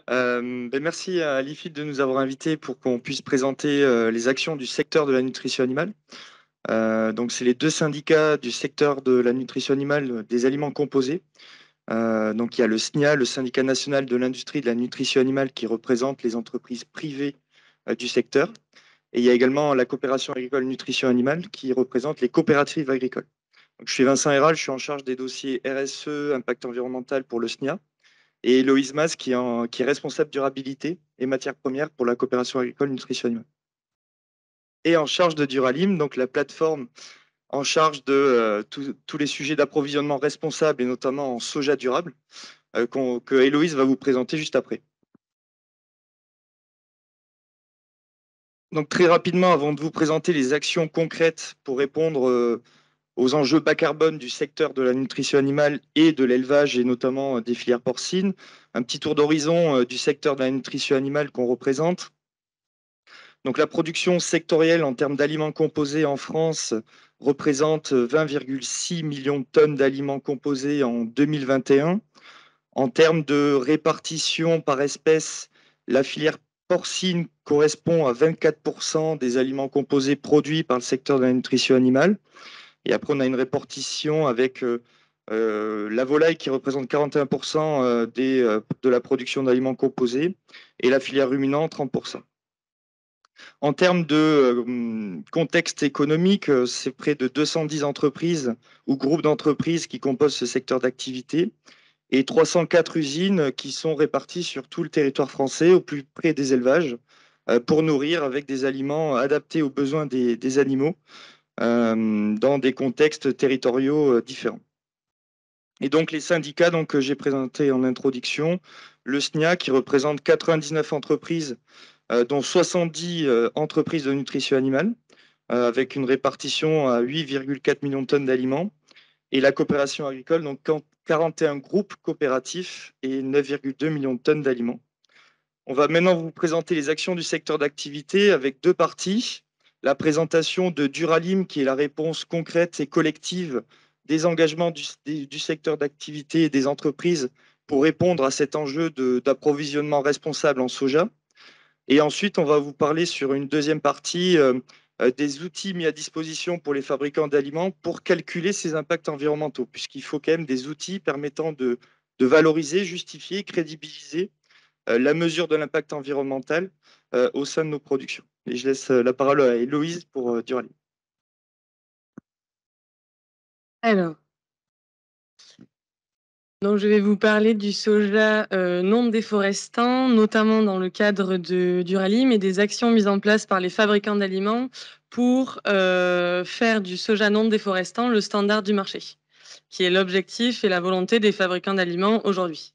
Merci à l'IFID de nous avoir invités pour qu'on puisse présenter les actions du secteur de la nutrition animale. Donc, c'est les deux syndicats du secteur de la nutrition animale des aliments composés. Donc, il y a le SNIA, le Syndicat national de l'industrie de la nutrition animale, qui représente les entreprises privées du secteur. Et il y a également la coopération agricole nutrition animale, qui représente les coopératives agricoles. Donc, je suis Vincent Héral, je suis en charge des dossiers RSE, impact environnemental pour le SNIA, et Héloïse Mas, qui est responsable durabilité et matières premières pour la coopération agricole nutrition animale. Et en charge de Duralim, donc la plateforme en charge de tous les sujets d'approvisionnement responsable et notamment en soja durable, que Héloïse va vous présenter juste après. Donc très rapidement, avant de vous présenter les actions concrètes pour répondre aux enjeux bas carbone du secteur de la nutrition animale et de l'élevage et notamment des filières porcines, un petit tour d'horizon du secteur de la nutrition animale qu'on représente. Donc la production sectorielle en termes d'aliments composés en France représente 20,6 millions de tonnes d'aliments composés en 2021. En termes de répartition par espèce, la filière porcine correspond à 24% des aliments composés produits par le secteur de la nutrition animale. Et après, on a une répartition avec la volaille qui représente 41% de la production d'aliments composés et la filière ruminant 30%. En termes de contexte économique, c'est près de 210 entreprises ou groupes d'entreprises qui composent ce secteur d'activité et 304 usines qui sont réparties sur tout le territoire français au plus près des élevages pour nourrir avec des aliments adaptés aux besoins des animaux dans des contextes territoriaux différents. Et donc les syndicats que j'ai présentés en introduction, le SNIA qui représente 99 entreprises dont 70 entreprises de nutrition animale, avec une répartition à 8,4 millions de tonnes d'aliments, et la coopération agricole, donc 41 groupes coopératifs et 9,2 millions de tonnes d'aliments. On va maintenant vous présenter les actions du secteur d'activité avec deux parties. La présentation de Duralim, qui est la réponse concrète et collective des engagements du secteur d'activité et des entreprises pour répondre à cet enjeu d'approvisionnement responsable en soja. Et ensuite, on va vous parler sur une deuxième partie des outils mis à disposition pour les fabricants d'aliments pour calculer ces impacts environnementaux, puisqu'il faut quand même des outils permettant de valoriser, justifier, crédibiliser la mesure de l'impact environnemental au sein de nos productions. Et je laisse la parole à Héloïse pour Duralim. Alors, donc je vais vous parler du soja non déforestant, notamment dans le cadre de Duralim et des actions mises en place par les fabricants d'aliments pour faire du soja non déforestant le standard du marché, qui est l'objectif et la volonté des fabricants d'aliments aujourd'hui.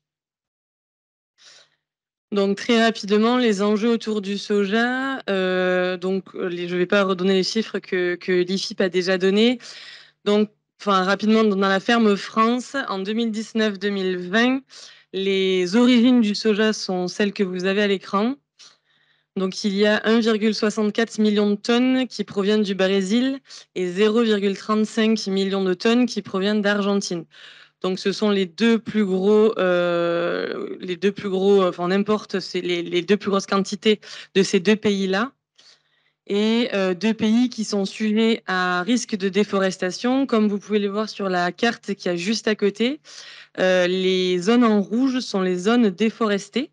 Donc très rapidement, les enjeux autour du soja. Je ne vais pas redonner les chiffres que l'IFIP a déjà donnés. Donc, rapidement, dans la ferme France, en 2019-2020, les origines du soja sont celles que vous avez à l'écran. Donc, il y a 1,64 million de tonnes qui proviennent du Brésil et 0,35 million de tonnes qui proviennent d'Argentine. Donc, ce sont les deux plus gros, on importe les deux plus grosses quantités de ces deux pays-là. Et deux pays qui sont sujets à risque de déforestation. Comme vous pouvez le voir sur la carte qui est juste à côté, les zones en rouge sont les zones déforestées.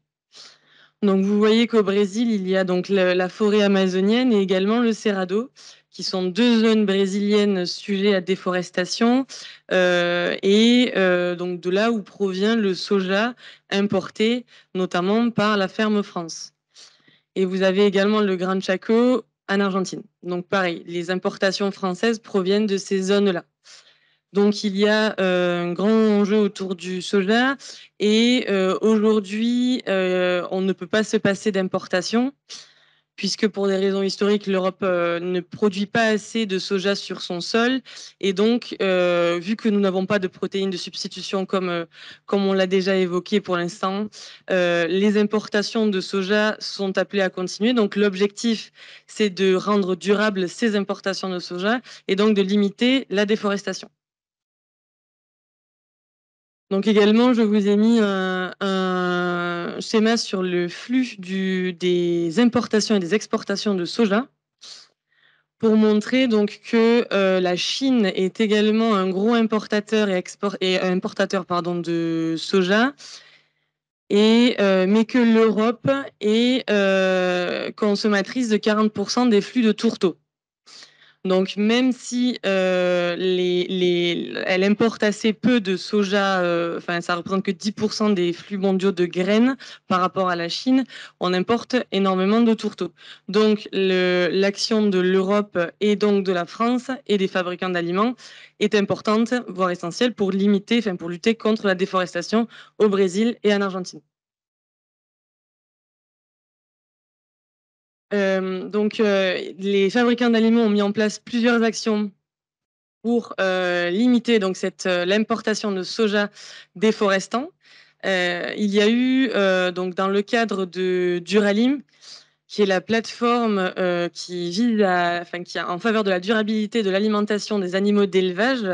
Donc, vous voyez qu'au Brésil, il y a donc la forêt amazonienne et également le Cerrado, qui sont deux zones brésiliennes sujets à déforestation donc de là où provient le soja importé, notamment par la ferme France. Et vous avez également le Gran Chaco en Argentine. Donc pareil, les importations françaises proviennent de ces zones-là. Donc il y a un grand enjeu autour du soja et aujourd'hui, on ne peut pas se passer d'importation puisque pour des raisons historiques, l'Europe ne produit pas assez de soja sur son sol. Et donc, vu que nous n'avons pas de protéines de substitution comme on l'a déjà évoqué pour l'instant, les importations de soja sont appelées à continuer. Donc, l'objectif, c'est de rendre durables ces importations de soja et donc de limiter la déforestation. Donc également, je vous ai mis schéma sur le flux des importations et des exportations de soja pour montrer donc que la Chine est également un gros importateur et importateur de soja, mais que l'Europe est consommatrice de 40% des flux de tourteaux. Donc, même si elle importe assez peu de soja, ça représente que 10% des flux mondiaux de graines par rapport à la Chine, on importe énormément de tourteaux. Donc, l'action de l'Europe et donc de la France et des fabricants d'aliments est importante, voire essentielle, pour lutter contre la déforestation au Brésil et en Argentine. Les fabricants d'aliments ont mis en place plusieurs actions pour limiter donc l'importation de soja déforestant. Il y a eu donc dans le cadre de Duralim, qui est la plateforme qui vise qui est en faveur de la durabilité de l'alimentation des animaux d'élevage.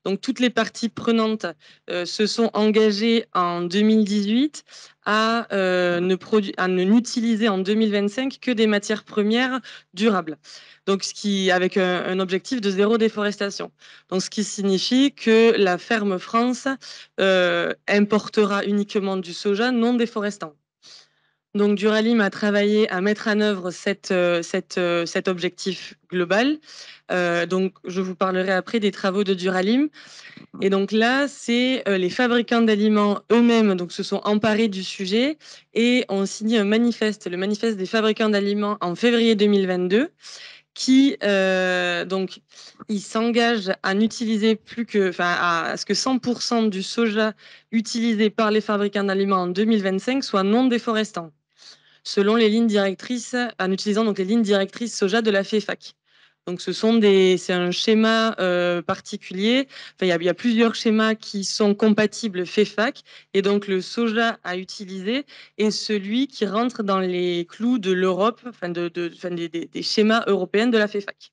Donc toutes les parties prenantes se sont engagées en 2018 à ne n'utiliser en 2025 que des matières premières durables. Donc avec un objectif de zéro déforestation. Donc ce qui signifie que la ferme France importera uniquement du soja non déforestant. Donc Duralim a travaillé à mettre en œuvre cet objectif global. Donc je vous parlerai après des travaux de Duralim. Et donc là, c'est les fabricants d'aliments eux-mêmes se sont emparés du sujet et ont signé un manifeste, le manifeste des fabricants d'aliments en février 2022, qui ils s'engagent à n'utiliser à ce que 100% du soja utilisé par les fabricants d'aliments en 2025 soit non déforestant, selon les lignes directrices, en utilisant donc les lignes directrices soja de la FEFAC. Donc c'est un schéma particulier. Il y a plusieurs schémas qui sont compatibles FEFAC, et donc le soja à utiliser est celui qui rentre dans les clous de l'Europe, des schémas européens de la FEFAC.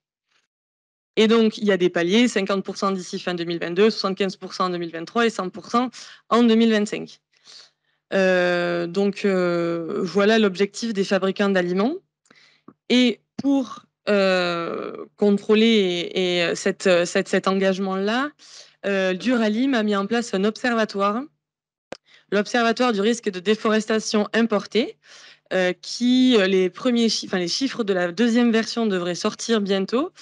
Et donc il y a des paliers, 50% d'ici fin 2022, 75% en 2023 et 100% en 2025. Voilà l'objectif des fabricants d'aliments. Et pour contrôler cet engagement-là, Duralim a mis en place un observatoire, l'observatoire du risque de déforestation importée, les chiffres de la deuxième version devraient sortir bientôt.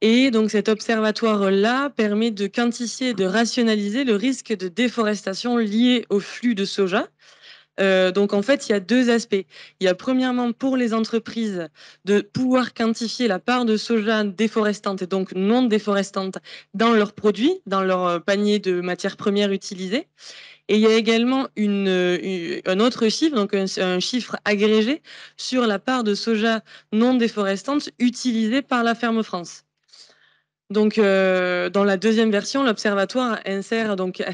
Et donc cet observatoire-là permet de quantifier et de rationaliser le risque de déforestation lié au flux de soja. Donc en fait, il y a deux aspects. Il y a premièrement pour les entreprises de pouvoir quantifier la part de soja déforestante et donc non déforestante dans leurs produits, dans leur panier de matières premières utilisées. Et il y a également un autre chiffre, donc un chiffre agrégé sur la part de soja non déforestante utilisée par la ferme France. Donc, dans la deuxième version, l'observatoire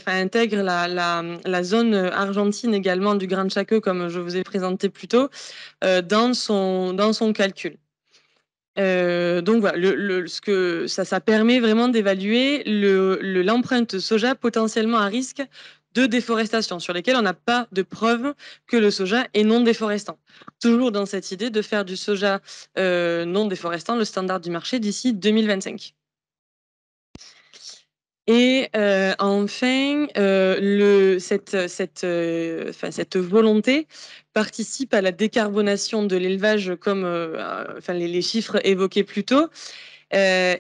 intègre la zone argentine également du Gran Chaco, comme je vous ai présenté plus tôt, dans son calcul. Donc voilà, ça permet vraiment d'évaluer l'empreinte soja potentiellement à risque de déforestation, sur lesquelles on n'a pas de preuve que le soja est non déforestant. Toujours dans cette idée de faire du soja non déforestant le standard du marché d'ici 2025. Et enfin, cette volonté participe à la décarbonation de l'élevage, comme les chiffres évoqués plus tôt. Le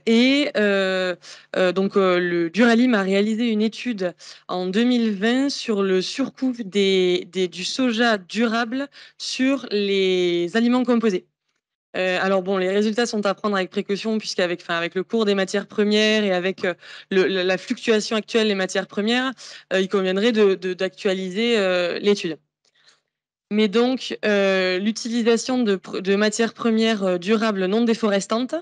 Duralim a réalisé une étude en 2020 sur le surcoût du soja durable sur les aliments composés. Les résultats sont à prendre avec précaution, puisqu'avec le cours des matières premières et avec la fluctuation actuelle des matières premières, il conviendrait d'actualiser l'étude. Mais donc, l'utilisation de matières premières durables non déforestantes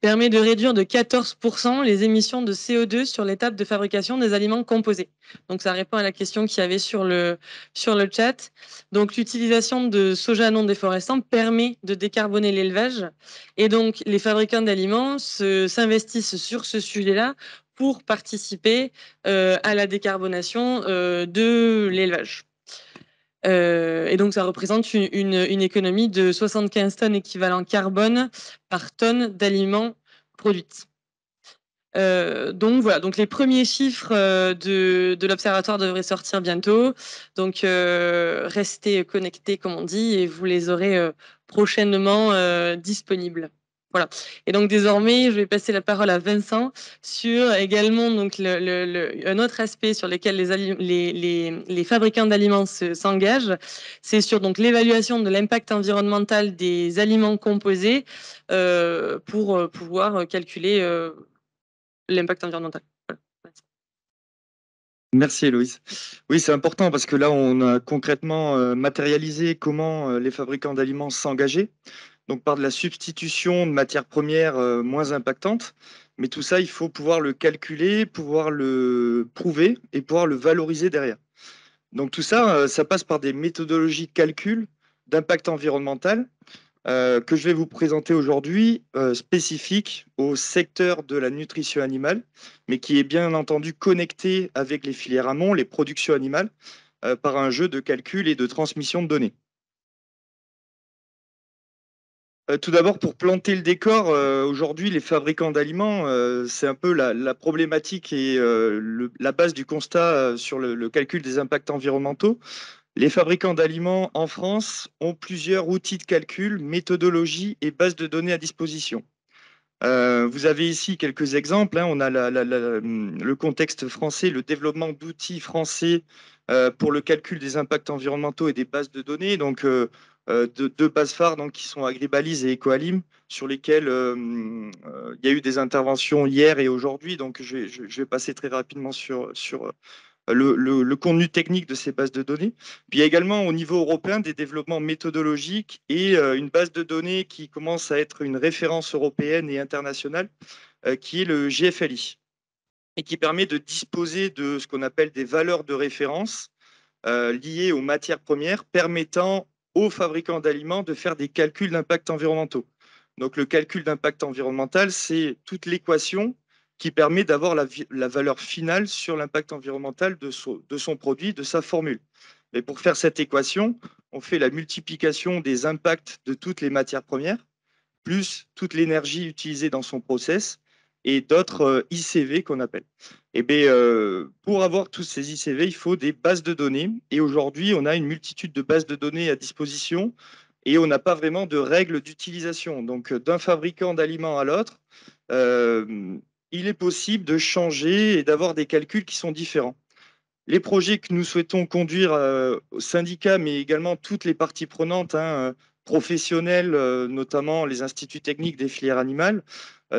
permet de réduire de 14% les émissions de CO2 sur l'étape de fabrication des aliments composés. Donc, ça répond à la question qu'il y avait sur le chat. Donc, l'utilisation de soja non déforestant permet de décarboner l'élevage. Et donc, les fabricants d'aliments s'investissent sur ce sujet-là pour participer à la décarbonation de l'élevage. Et donc, ça représente une économie de 75 tonnes équivalent carbone par tonne d'aliments produites. Donc voilà, donc les premiers chiffres de l'observatoire devraient sortir bientôt. Donc restez connectés, comme on dit, et vous les aurez prochainement disponibles. Voilà. Et donc désormais, je vais passer la parole à Vincent sur également donc un autre aspect sur lequel les fabricants d'aliments s'engagent, c'est sur donc l'évaluation de l'impact environnemental des aliments composés pour pouvoir calculer l'impact environnemental. Voilà. Merci Héloïse. Oui, c'est important parce que là, on a concrètement matérialisé comment les fabricants d'aliments s'engageaient, donc par de la substitution de matières premières moins impactantes. Mais tout ça, il faut pouvoir le calculer, pouvoir le prouver et pouvoir le valoriser derrière. Donc tout ça, ça passe par des méthodologies de calcul d'impact environnemental que je vais vous présenter aujourd'hui, spécifique au secteur de la nutrition animale, mais qui est bien entendu connecté avec les filières amont, les productions animales, par un jeu de calcul et de transmission de données. Tout d'abord, pour planter le décor, aujourd'hui, les fabricants d'aliments, c'est un peu la problématique et la base du constat sur le calcul des impacts environnementaux. Les fabricants d'aliments en France ont plusieurs outils de calcul, méthodologies et bases de données à disposition. Vous avez ici quelques exemples, hein. On a le contexte français, le développement d'outils français pour le calcul des impacts environnementaux et des bases de données. Donc, deux bases phares donc, qui sont Agribalise et Ecoalim, sur lesquelles il y a eu des interventions hier et aujourd'hui. Donc, je vais passer très rapidement sur le contenu technique de ces bases de données. Puis il y a également au niveau européen des développements méthodologiques et une base de données qui commence à être une référence européenne et internationale, qui est le GFLI, et qui permet de disposer de ce qu'on appelle des valeurs de référence liées aux matières premières, permettant aux fabricants d'aliments de faire des calculs d'impact environnementaux. Donc le calcul d'impact environnemental, c'est toute l'équation qui permet d'avoir la valeur finale sur l'impact environnemental de son produit, de sa formule. Mais pour faire cette équation, on fait la multiplication des impacts de toutes les matières premières, plus toute l'énergie utilisée dans son process et d'autres ICV qu'on appelle. Et bien, pour avoir tous ces ICV, il faut des bases de données. Et aujourd'hui, on a une multitude de bases de données à disposition et on n'a pas vraiment de règles d'utilisation. Donc, d'un fabricant d'aliments à l'autre, il est possible de changer et d'avoir des calculs qui sont différents. Les projets que nous souhaitons conduire au syndicat, mais également toutes les parties prenantes, hein, professionnelles, notamment les instituts techniques des filières animales,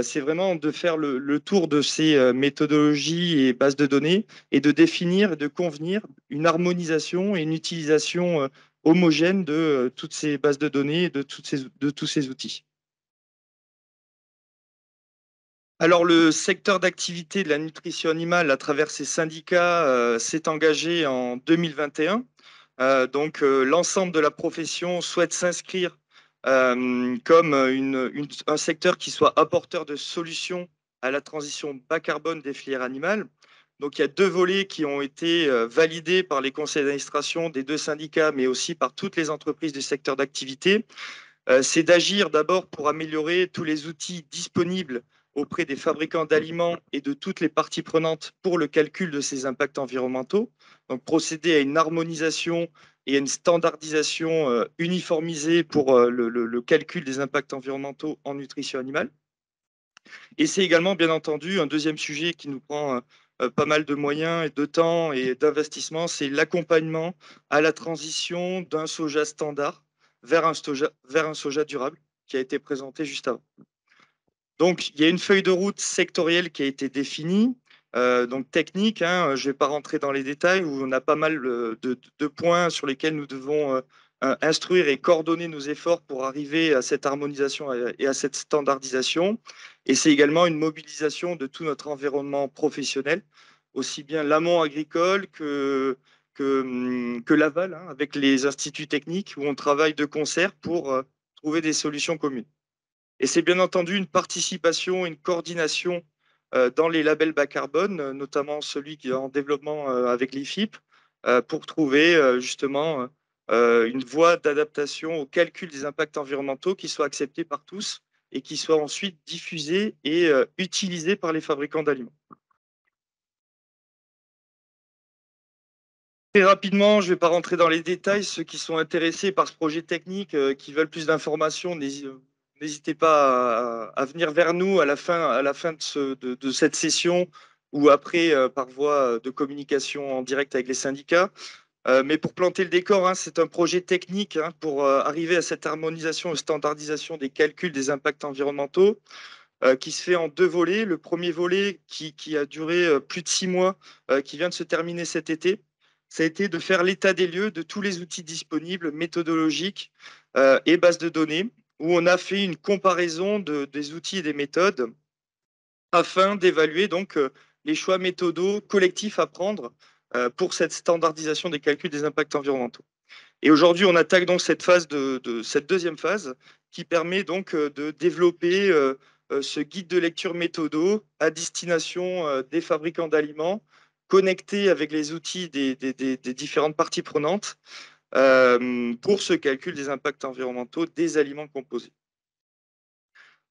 c'est vraiment de faire le tour de ces méthodologies et bases de données et de définir et de convenir une harmonisation et une utilisation homogène de toutes ces bases de données et de tous ces outils. Alors, le secteur d'activité de la nutrition animale, à travers ses syndicats, s'est engagé en 2021. Donc, l'ensemble de la profession souhaite s'inscrire comme un secteur qui soit apporteur de solutions à la transition bas carbone des filières animales. Donc, il y a deux volets qui ont été validés par les conseils d'administration des deux syndicats, mais aussi par toutes les entreprises du secteur d'activité. C'est d'agir d'abord pour améliorer tous les outils disponibles auprès des fabricants d'aliments et de toutes les parties prenantes pour le calcul de ces impacts environnementaux. Donc, procéder à une harmonisation et à une standardisation uniformisée pour le calcul des impacts environnementaux en nutrition animale. Et c'est également, bien entendu, un deuxième sujet qui nous prend pas mal de moyens et de temps et d'investissement, c'est l'accompagnement à la transition d'un soja standard vers un soja durable qui a été présenté juste avant. Donc, il y a une feuille de route sectorielle qui a été définie, donc technique, hein, je ne vais pas rentrer dans les détails, où on a pas mal de points sur lesquels nous devons instruire et coordonner nos efforts pour arriver à cette harmonisation et à cette standardisation. Et c'est également une mobilisation de tout notre environnement professionnel, aussi bien l'amont agricole que l'aval, hein, avec les instituts techniques, où on travaille de concert pour trouver des solutions communes. Et c'est bien entendu une participation, une coordination dans les labels bas carbone, notamment celui qui est en développement avec l'IFIP, pour trouver justement une voie d'adaptation au calcul des impacts environnementaux qui soit acceptée par tous et qui soit ensuite diffusée et utilisée par les fabricants d'aliments. Très rapidement, je ne vais pas rentrer dans les détails. Ceux qui sont intéressés par ce projet technique, qui veulent plus d'informations, n'hésitez pas à venir vers nous à la fin de cette session ou après par voie de communication en direct avec les syndicats. Mais pour planter le décor, hein, c'est un projet technique hein, pour arriver à cette harmonisation et standardisation des calculs des impacts environnementaux qui se fait en deux volets. Le premier volet qui a duré plus de 6 mois, qui vient de se terminer cet été, ça a été de faire l'état des lieux de tous les outils disponibles, méthodologiques et bases de données, où on a fait une comparaison des outils et des méthodes afin d'évaluer donc les choix méthodaux collectifs à prendre pour cette standardisation des calculs des impacts environnementaux. Et aujourd'hui, on attaque donc cette deuxième phase qui permet donc de développer ce guide de lecture méthodo à destination des fabricants d'aliments, connecté avec les outils des différentes parties prenantes pour ce calcul des impacts environnementaux des aliments composés.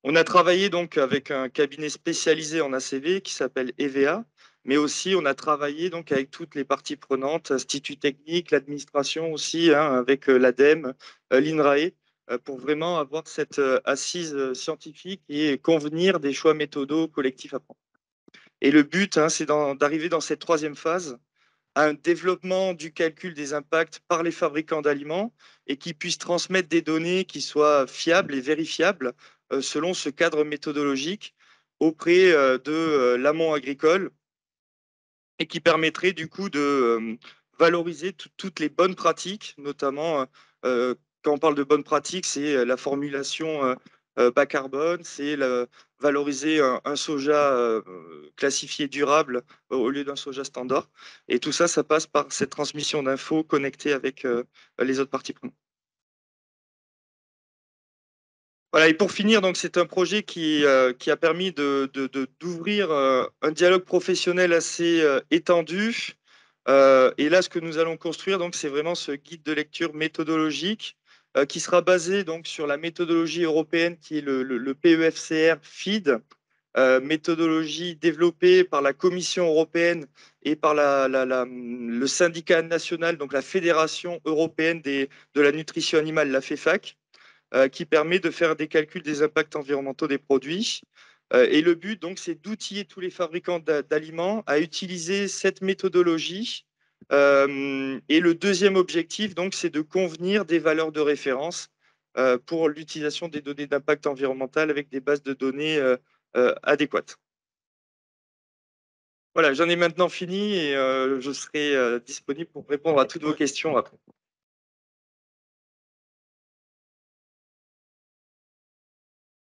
On a travaillé donc avec un cabinet spécialisé en ACV qui s'appelle EVA, mais aussi on a travaillé donc avec toutes les parties prenantes, institut technique, l'administration aussi, hein, avec l'ADEME, l'INRAE, pour vraiment avoir cette assise scientifique et convenir des choix méthodaux collectifs à prendre. Et le but, hein, c'est d'arriver dans cette troisième phase à un développement du calcul des impacts par les fabricants d'aliments et qui puissent transmettre des données qui soient fiables et vérifiables selon ce cadre méthodologique auprès de l'amont agricole et qui permettrait du coup de valoriser toutes les bonnes pratiques, notamment quand on parle de bonnes pratiques, c'est la formulation bas carbone, c'est valoriser un soja classifié durable au lieu d'un soja standard. Et tout ça, ça passe par cette transmission d'infos connectée avec les autres parties prenantes. Voilà, et pour finir, donc c'est un projet qui a permis d'ouvrir un dialogue professionnel assez étendu. Et là, ce que nous allons construire, donc, c'est vraiment ce guide de lecture méthodologique qui sera basé donc sur la méthodologie européenne qui est le PEFCR FEED, méthodologie développée par la Commission européenne et par le syndicat national, donc la Fédération européenne de la nutrition animale, la FEFAC, qui permet de faire des calculs des impacts environnementaux des produits. Et le but, donc, c'est d'outiller tous les fabricants d'aliments à utiliser cette méthodologie. Et le deuxième objectif, donc, c'est de convenir des valeurs de référence pour l'utilisation des données d'impact environnemental avec des bases de données adéquates. Voilà, j'en ai maintenant fini et je serai disponible pour répondre à toutes vos questions après.